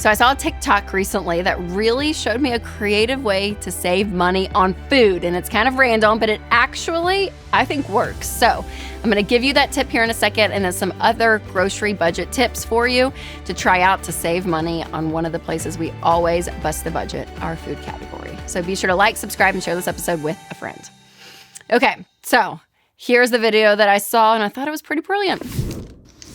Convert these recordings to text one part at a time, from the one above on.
So I saw a TikTok recently that really showed me a creative way to save money on food. And it's kind of random, but it actually, I think, works. So I'm going to give you that tip here in a second, and then some other grocery budget tips for you to try out to save money on one of the places we always bust the budget, our food category. So be sure to like, subscribe, and share this episode with a friend. Okay, so here's the video that I saw, and I thought it was pretty brilliant.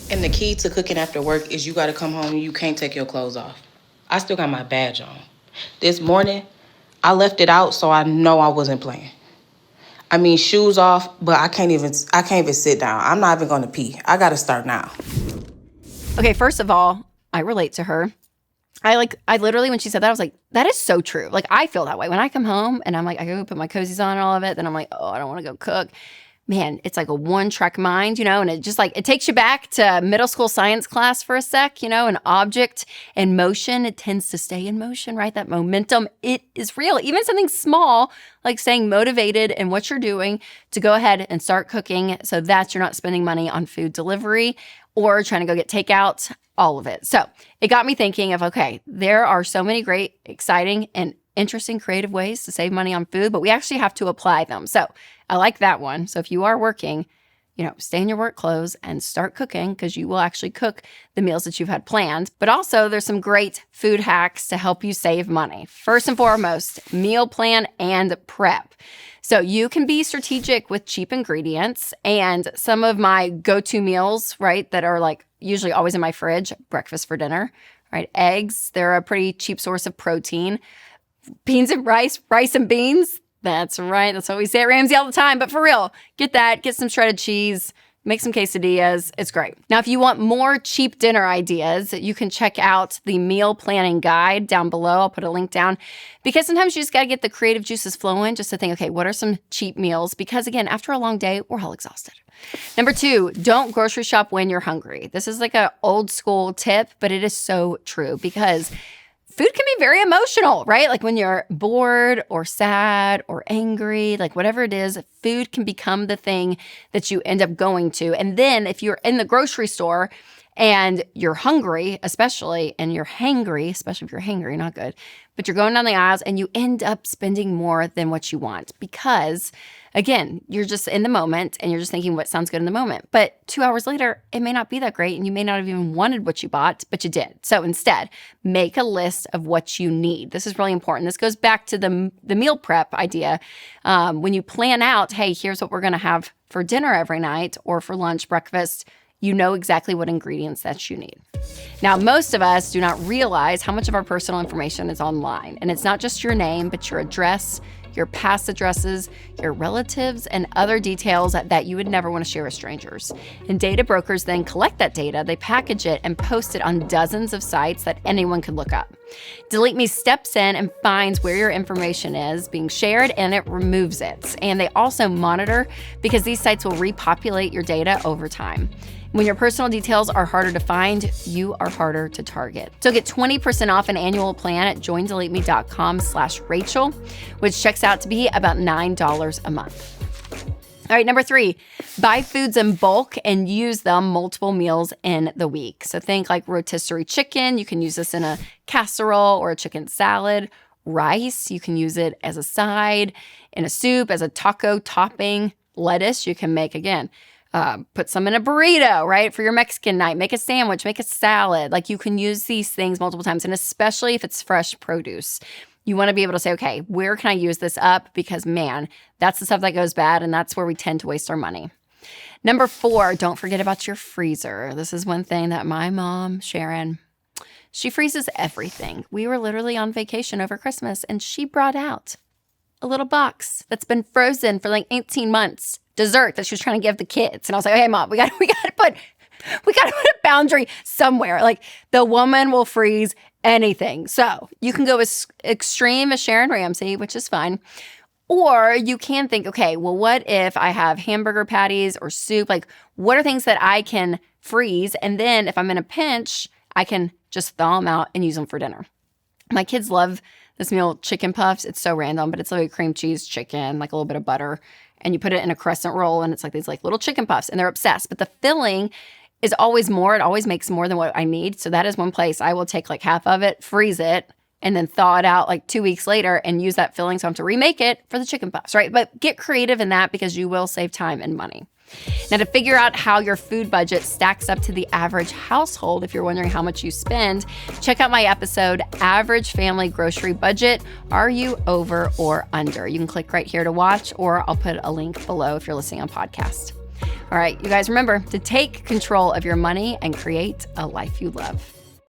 And the key to cooking after work is you got to come home and you can't take your clothes off. I still got my badge on. This morning, I left it out so I know I wasn't playing. I mean, shoes off, but I can't even sit down. I'm not even going to pee. I got to start now. Okay, first of all, I relate to her. I literally, when she said that, I was like, that is so true. Like, I feel that way. When I come home and I'm like, I go put my cozies on and all of it, then I'm like, oh, I don't want to go cook. Man, it's like a one-track mind, and it just it takes you back to middle school science class for a sec, an object in motion, it tends to stay in motion, right? That momentum, it is real. Even something small, like staying motivated in what you're doing to go ahead and start cooking so that you're not spending money on food delivery or trying to go get takeout, all of it. So it got me thinking of, okay, there are so many great, exciting, and interesting creative ways to save money on food, but we actually have to apply them. So I like that one. So if you are working, stay in your work clothes and start cooking, because you will actually cook the meals that you've had planned. But also there's some great food hacks to help you save money. First and foremost, meal plan and prep. So you can be strategic with cheap ingredients, and some of my go-to meals, right, that are like usually always in my fridge, breakfast for dinner, right? Eggs, they're a pretty cheap source of protein. Beans and rice and beans. That's right. That's what we say at Ramsey all the time. But for real, get that. Get some shredded cheese. Make some quesadillas. It's great. Now, if you want more cheap dinner ideas, you can check out the meal planning guide down below. I'll put a link down, because sometimes you just got to get the creative juices flowing just to think, okay, what are some cheap meals? Because again, after a long day, we're all exhausted. Number 2, don't grocery shop when you're hungry. This is like an old school tip, but it is so true, because food can be very emotional, right? Like when you're bored or sad or angry, like whatever it is, food can become the thing that you end up going to. And then if you're in the grocery store and you're hungry, especially, and you're hangry, especially if you're hangry, not good, but you're going down the aisles and you end up spending more than what you want, because again, you're just in the moment and you're just thinking what sounds good in the moment. But 2 hours later, it may not be that great, and you may not have even wanted what you bought, but you did. So instead, make a list of what you need. This is really important. This goes back to the meal prep idea. When you plan out, hey, here's what we're going to have for dinner every night, or for lunch, breakfast, you know exactly what ingredients that you need. Now, most of us do not realize how much of our personal information is online. And it's not just your name, but your address, your past addresses, your relatives, and other details that you would never want to share with strangers. And data brokers then collect that data, they package it, and post it on dozens of sites that anyone could look up. Delete Me steps in and finds where your information is being shared, and it removes it. And they also monitor, because these sites will repopulate your data over time. When your personal details are harder to find, you are harder to target. So get 20% off an annual plan at joindeleteme.com/Rachel, which checks out to be about $9 a month. All right, number 3, buy foods in bulk and use them multiple meals in the week. So think like rotisserie chicken. You can use this in a casserole or a chicken salad. Rice, you can use it as a side, in a soup, as a taco topping. Lettuce, you can make, again, put some in a burrito, right? For your Mexican night, make a sandwich, make a salad. Like, you can use these things multiple times, and especially if it's fresh produce. You want to be able to say, okay, where can I use this up? Because man, that's the stuff that goes bad, and that's where we tend to waste our money. Number 4, don't forget about your freezer. This is one thing that my mom, Sharon, she freezes everything. We were literally on vacation over Christmas, and she brought out a little box that's been frozen for like 18 months. Dessert that she was trying to give the kids. And I was like, hey, Mom, we got to put a boundary somewhere. Like, the woman will freeze anything. So you can go as extreme as Sharon Ramsey, which is fine. Or you can think, okay, well, what if I have hamburger patties or soup? Like, what are things that I can freeze? And then if I'm in a pinch, I can just thaw them out and use them for dinner. My kids love this meal, chicken puffs. It's so random, but it's like cream cheese chicken, like a little bit of butter. And you put it in a crescent roll, and it's like these like little chicken puffs, and they're obsessed. But the filling is always more. It always makes more than what I need. So that is one place I will take like half of it, freeze it, and then thaw it out like 2 weeks later and use that filling so I have to remake it for the chicken puffs, right? But get creative in that because you will save time and money. Now, to figure out how your food budget stacks up to the average household, if you're wondering how much you spend, check out my episode, Average Family Grocery Budget. Are you over or under? You can click right here to watch, or I'll put a link below if you're listening on podcast. All right, you guys remember to take control of your money and create a life you love.